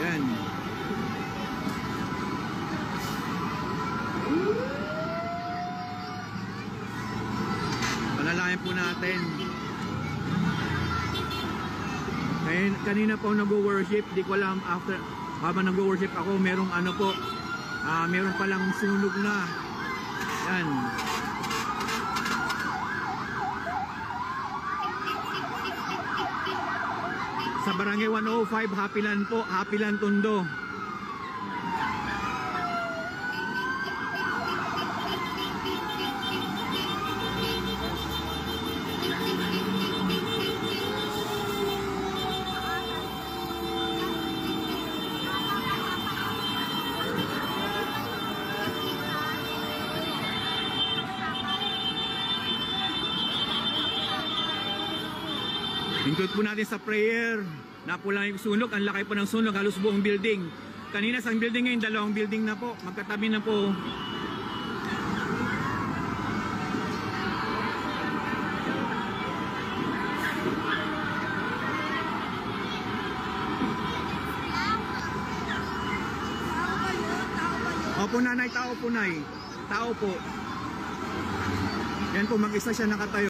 Yan. Malalayan po natin. Kanina po nag-worship, di ko alam after habang nag-worship ako, merong ano po, meron palang sunog na. Yan. Sa Barangay 105, Hapilan po, Hapilan Tondo. Include po natin sa prayer na po lang yung sunog. Ang laki po ng sunog, halos buong building. Kanina sa building, ngayon dalawang building na po, magkatabi na po. Opo nanay, tao po nay. Tao po. Yan po, mag-isa siya nakatayo.